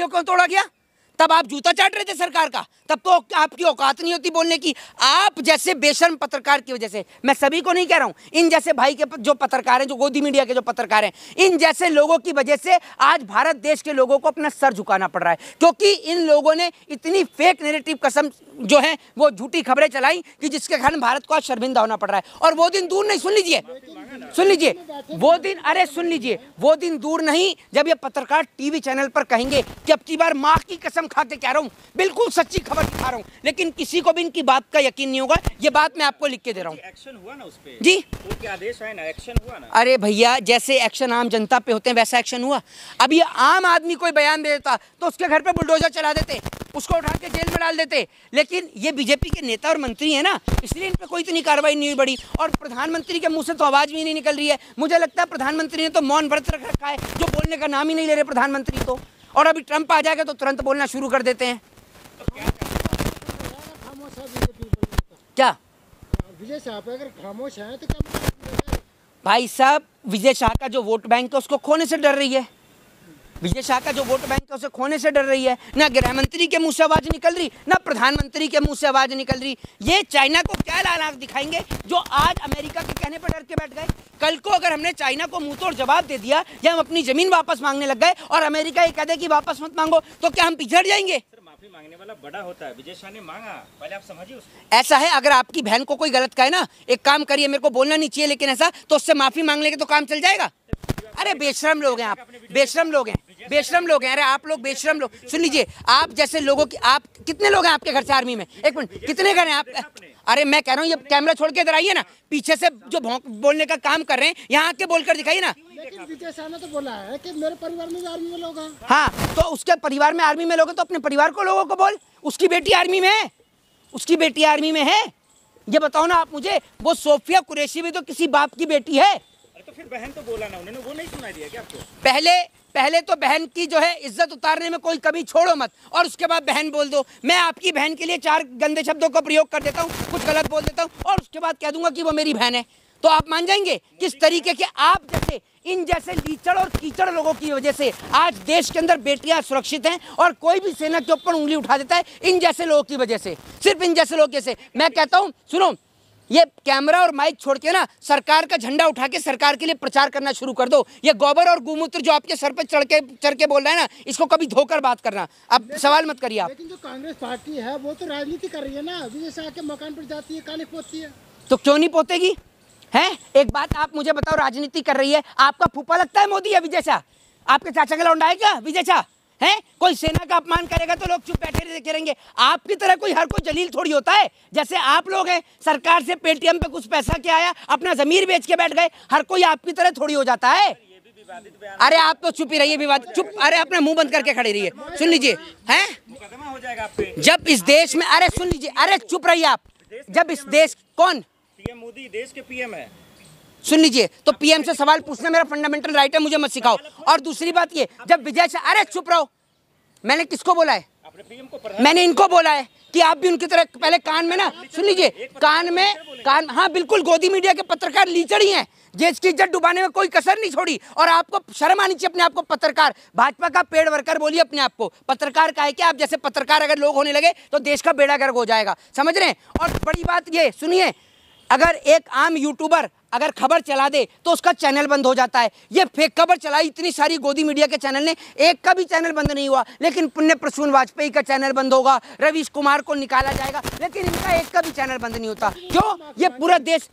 क्यों तोड़ा गया? तब आप जूता चाट रहे थे सरकार का, तब तो आपकी औकात नहीं होती बोलने की। आप जैसे बेशर्म पत्रकार की वजह से, मैं सभी को नहीं कह रहा हूं, इन जैसे भाई के जो पत्रकार हैं, जो गोदी मीडिया के जो पत्रकार हैं, इन जैसे लोगों की वजह से आज भारत देश के लोगों को अपना सर झुकाना पड़ रहा है, क्योंकि इन लोगों ने इतनी फेक नैरेटिव कसम जो है वो झूठी खबरें चलाई कि जिसके कारण भारत को आज शर्मिंदा होना पड़ रहा है। और वो दिन दूर नहीं, सुन लीजिए वो दिन, अरे सुन लीजिए, वो दिन दूर नहीं जब ये पत्रकार टीवी चैनल पर कहेंगे कि अब की बार माँ की कसम खा के कह रहा हूं, बिल्कुल सच्ची खबर दिखा रहा हूं, लेकिन किसी को भी इनकी बात का यकीन नहीं होगा। ये बात मैं आपको लिख के दे रहा हूं। एक्शन हुआ ना उस पे? जी, कोर्ट के आदेश है ना, एक्शन हुआ ना? अरे भैया, जैसे एक्शन आम जनता पे होते हैं वैसा एक्शन हुआ। अब ये आम आदमी कोई बयान दे देता तो उसके घर पे बुलडोजर चला देते, उसको उठा के जेल में डाल देते, लेकिन ये बीजेपी के नेता और मंत्री है ना, इसलिए इन पे कोई इतनी कार्रवाई नहीं बढ़ी। और प्रधानमंत्री के मुंह से तो आवाज भी नहीं निकल रही है। मुझे लगता है प्रधानमंत्री ने तो मौन व्रत रख रखा है, जो बोलने का नाम ही नहीं ले रहे प्रधानमंत्री तो। और अभी ट्रंप आ जाएगा तो तुरंत बोलना शुरू कर देते हैं। क्या विजय शाह अगर खामोश है तो क्या? भाई साहब, विजय शाह का जो वोट बैंक है उसको खोने से डर रही है। विजय शाह का जो वोट बैंक है उसे खोने से डर रही है। ना गृह मंत्री के मुंह से आवाज निकल रही, ना प्रधानमंत्री के मुंह से आवाज निकल रही। ये चाइना को क्या लालांक दिखाएंगे जो आज अमेरिका के कहने पर डर के बैठ गए? कल को अगर हमने चाइना को मुंह तोड़ जवाब दे दिया या हम अपनी जमीन वापस मांगने लग गए और अमेरिका ये कह दे कि वापस मत मांगो, तो क्या हम पिछड़ जाएंगे? माफी मांगने वाला बड़ा होता है, विजय शाह ने मांगा, पहले आप समझिए उसको। ऐसा है, अगर आपकी बहन को कोई गलत कहे ना, एक काम करिए, मेरे को बोलना नहीं चाहिए लेकिन ऐसा, तो उससे माफी मांग लेंगे तो काम चल जाएगा। अरे बेशरम लोग हैं आप, बेशरम लोग हैं, बेशरम लोग हैं। अरे आप लोग बेशरम लोग, सुन लीजिए, आप जैसे लोगों की, आप कितने लोग हैं आपके घर से आर्मी में? एक मिनट, कितने घर हैं आप? अरे मैं कह रहा हूँ ये कैमरा छोड़ के इधर आइए ना, पीछे से जो बोलने का काम कर रहे हैं यहाँ आके बोलकर दिखाइए ना। लेकिन विजय शाह ने तो बोला है कि मेरे परिवार में आर्मी में लोग हैं। हाँ, तो उसके परिवार में आर्मी में लोग हैं तो अपने परिवार को लोगों को बोल। उसकी बेटी आर्मी में है, उसकी बेटी आर्मी में है। ये बताओ ना आप मुझे, वो सोफिया कुरैशी भी तो किसी बाप की बेटी है। तो फिर बहन तो बोला ना उन्होंने, वो नहीं सुनाई दिया क्या आपको? पहले तो बहन की जो है इज्जत उतारने में कोई कभी छोड़ो मत, और उसके बाद बहन बोल दो। मैं आपकी बहन के लिए 4 गंदे शब्दों का प्रयोग कर देता हूँ, कुछ गलत बोल देता हूँ और उसके बाद कह दूंगा कि वो मेरी बहन है, तो आप मान जाएंगे? किस तरीके के आप जैसे, इन जैसे लीचड़ और कीचड़ लोगों की वजह से आज देश के अंदर बेटियां सुरक्षित हैं और कोई भी सेना के ऊपर उंगली उठा देता है, इन जैसे लोगों की वजह से, सिर्फ इन जैसे लोगों से। मैं कहता हूँ, सुनो, ये कैमरा और माइक छोड़ के ना सरकार का झंडा उठा के सरकार के लिए प्रचार करना शुरू कर दो। ये गोबर और गोमूत्र जो आपके सर पे चढ़ के बोल रहा है ना, इसको कभी धोकर बात करना। अब सवाल मत करिए आप। लेकिन जो कांग्रेस पार्टी है वो तो राजनीति कर रही है ना, विजय शाह के मकान पर जाती है, काली पोतती है, तो क्यों नहीं पोतेगी? हैं, एक बात आप मुझे बताओ, राजनीति कर रही है, आपका फूफा लगता है मोदी या विजय शाह? आपके चाचा का लौंडा है क्या विजय शाह? है? कोई सेना का अपमान करेगा तो लोग चुप बैठे देखे रहेंगे। आपकी तरह कोई हर कोई जलील थोड़ी होता है। जैसे आप लोग हैं, सरकार से पेटीएम पे कुछ पैसा क्या आया, अपना जमीर बेच के बैठ गए, हर कोई आपकी तरह थोड़ी हो जाता है। अरे आप तो चुप ही रहिए, विवाद चुप। अरे अपना मुंह बंद करके खड़े रहिए। सुन लीजिए, हैं, मुकदमा हो जाएगा आप पे। जब इस देश में, अरे सुन लीजिए, अरे चुप रहिए आप। जब इस देश, कौन पीएम मोदी देश के पीएम है? सुन लीजिए, तो पीएम से सवाल पूछना मेरा फंडामेंटल राइट है, मुझे मत सिखाओ। और दूसरी बात ये, जब विजय शाह, अरे चुप रहो, मैंने किसको बोला है? मैंने इनको बोला है कि आप भी उनकी तरह पहले कान में ना, सुन लीजिए, कान, हाँ बिल्कुल, गोदी मीडिया के पत्रकार लीचड़ ही हैं, देश की इज्जत डुबाने में कोई कसर नहीं छोड़ी। और आपको शर्म आनी चाहिए अपने आप को पत्रकार, भाजपा का पेड़ वर्कर बोलिए अपने आप को, पत्रकार का है क्या? आप जैसे पत्रकार अगर लोग होने लगे तो देश का बेड़ा गर्क हो जाएगा, समझ रहे हैं? और बड़ी बात ये सुनिए, अगर एक आम यूट्यूबर अगर खबर चला दे तो उसका चैनल बंद हो जाता है। ये फेक खबर चलाई इतनी सारी गोदी मीडिया के चैनल ने, एक का भी चैनल बंद नहीं हुआ। लेकिन पुण्य प्रसून वाजपेयी का चैनल बंद होगा, रवीश कुमार को निकाला जाएगा, लेकिन इनका एक का भी चैनल बंद नहीं होता। क्यों? ये पूरा देश